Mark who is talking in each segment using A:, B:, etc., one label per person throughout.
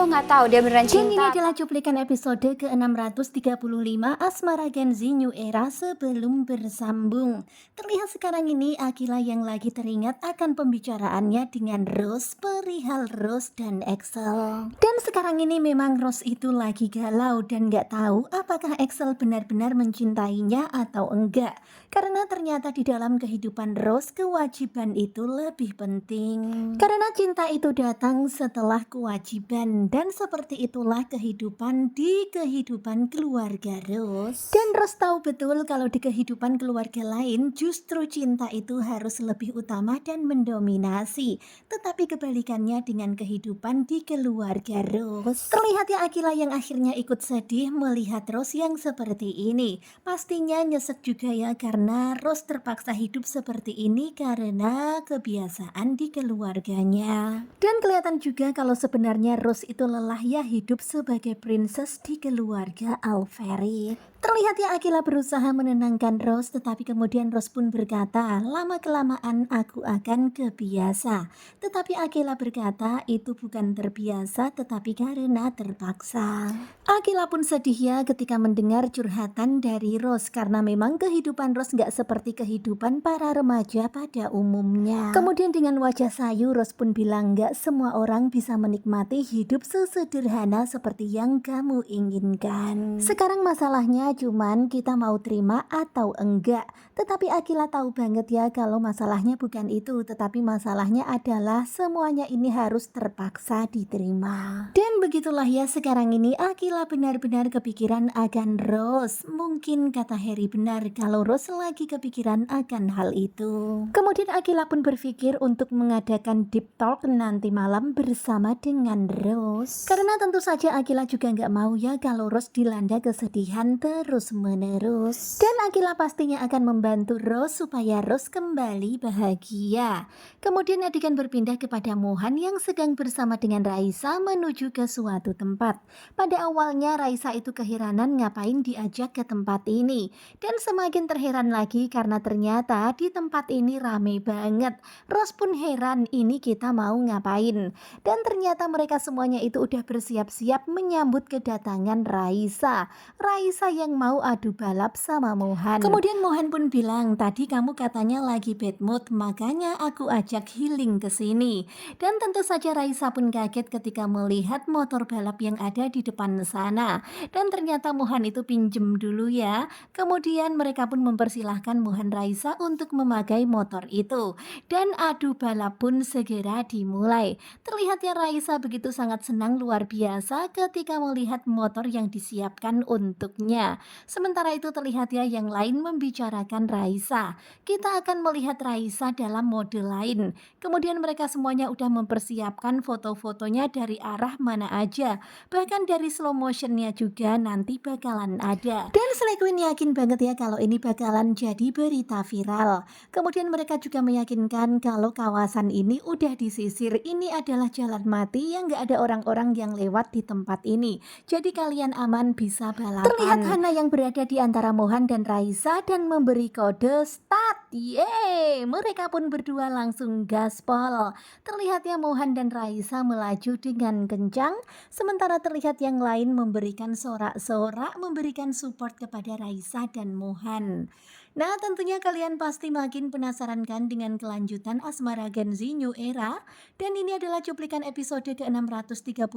A: lo nggak tahu dia beneran
B: Dan ini
A: cinta.
B: adalah cuplikan episode ke-635 Asmara Gen Z New Era sebelum bersambung. Terlihat sekarang ini Akila yang lagi teringat akan pembicaraannya dengan Rose perihal Rose dan Excel. Dan sekarang ini memang Rose itu lagi galau dan gak tahu apakah Excel benar-benar mencintainya atau enggak. Karena ternyata di dalam kehidupan Rose kewajiban itu lebih penting. Karena cinta itu datang setelah kewajiban dan seperti itulah kehidupan di kehidupan keluarga Rose. Dan Rose tahu betul kalau di kehidupan keluarga lain justru cinta itu harus lebih utama dan mendominasi. Tetapi kebalikannya dengan kehidupan di keluarga Rose. Terlihat ya Akila yang akhirnya ikut sedih melihat Rose yang seperti ini. Pastinya nyesek juga ya karena Rose terpaksa hidup seperti ini karena kebiasaan di keluarganya. Dan kelihatan juga kalau sebenarnya Rose itu lelah ya hidup sebagai princess di keluarga Alferi. Terlihat ya Akila berusaha menenangkan Rose, tetapi kemudian Rose pun berkata, lama-kelamaan aku akan kebiasa. Tetapi Akila berkata itu bukan terbiasa tetapi karena terpaksa. Akila pun sedih ya ketika mendengar curhatan dari Rose karena memang kehidupan Rose gak seperti kehidupan para remaja pada umumnya. Kemudian dengan wajah sayu Rose pun bilang gak semua orang bisa menikmati hidup sesederhana seperti yang kamu inginkan. Sekarang masalahnya cuman kita mau terima atau enggak. Tetapi Akila tahu banget ya kalau masalahnya bukan itu, tetapi masalahnya adalah semuanya ini harus terpaksa diterima. Dan begitulah ya sekarang ini Akila benar-benar kepikiran akan Rose. Mungkin kata Harry benar kalau Rose lagi kepikiran akan hal itu. Kemudian Akila pun berpikir untuk mengadakan deep talk nanti malam bersama dengan Rose. Karena tentu saja Akila juga nggak mau ya kalau Rose dilanda kesedihan terus menerus. Dan Akila pastinya akan membantu Rose supaya Rose kembali bahagia. Kemudian adegan berpindah kepada Mohan yang sedang bersama dengan Raisa menuju ke suatu tempat. Pada awalnya Raisa itu keheranan ngapain diajak ke tempat ini. Dan semakin terheran lagi karena ternyata di tempat ini rame banget. Rose pun heran ini kita mau ngapain. Dan ternyata mereka semuanya itu udah bersiap-siap menyambut kedatangan Raisa. Raisa yang mau adu balap sama Mohan. Kemudian Mohan pun bilang, tadi kamu katanya lagi bad mood, makanya aku ajak healing ke sini. Dan tentu saja Raisa pun kaget ketika melihat motor balap yang ada di depan sana. Dan ternyata Mohan itu pinjem dulu ya. Kemudian mereka pun mempersilahkan Mohan Raisa untuk memakai motor itu. Dan adu balap pun segera dimulai. Terlihat ya Raisa begitu sangat senang luar biasa ketika melihat motor yang disiapkan untuknya. Sementara itu terlihat ya yang lain membicarakan Raisa. Kita akan melihat Raisa dalam mode lain. Kemudian mereka semuanya udah mempersiapkan foto-fotonya dari arah mana aja. Bahkan dari slow motionnya juga nanti bakalan ada. Dan Slay Queen yakin banget ya kalau ini bakalan jadi berita viral. Kemudian mereka juga meyakinkan kalau kawasan ini udah disisir. Ini adalah jalan mati yang gak ada orang-orang yang lewat di tempat ini. Jadi kalian aman bisa balapan. Terlihat Hana yang berada di antara Mohan dan Raisa dan memberi kode start. Yeay, mereka pun berdua langsung gaspol. Terlihat ya Mohan dan Raisa melaju dengan kencang. Sementara terlihat yang lain memberikan sorak-sorak, memberikan support kepada Raisa dan Mohan. Nah tentunya kalian pasti makin penasaran kan dengan kelanjutan Asmara Gen Z New Era. Dan ini adalah cuplikan episode ke-635.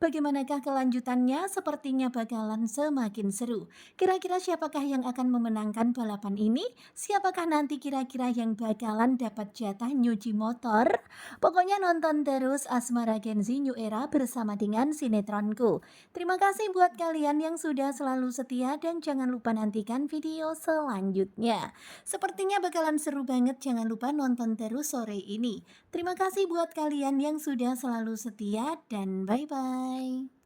B: Bagaimanakah kelanjutannya? Sepertinya bakalan semakin seru. Kira-kira siapakah yang akan memenangkan balapan ini? Siapakah nanti kira-kira yang bakalan dapat jatah nyuci motor? Pokoknya nonton terus Asmara Gen Z New Era bersama dengan sinetronku. Terima kasih buat kalian yang sudah selalu setia dan jangan lupa nantikan video selanjutnya. Sepertinya bakalan seru banget, jangan lupa nonton terus sore ini. Terima kasih buat kalian yang sudah selalu setia dan bye-bye.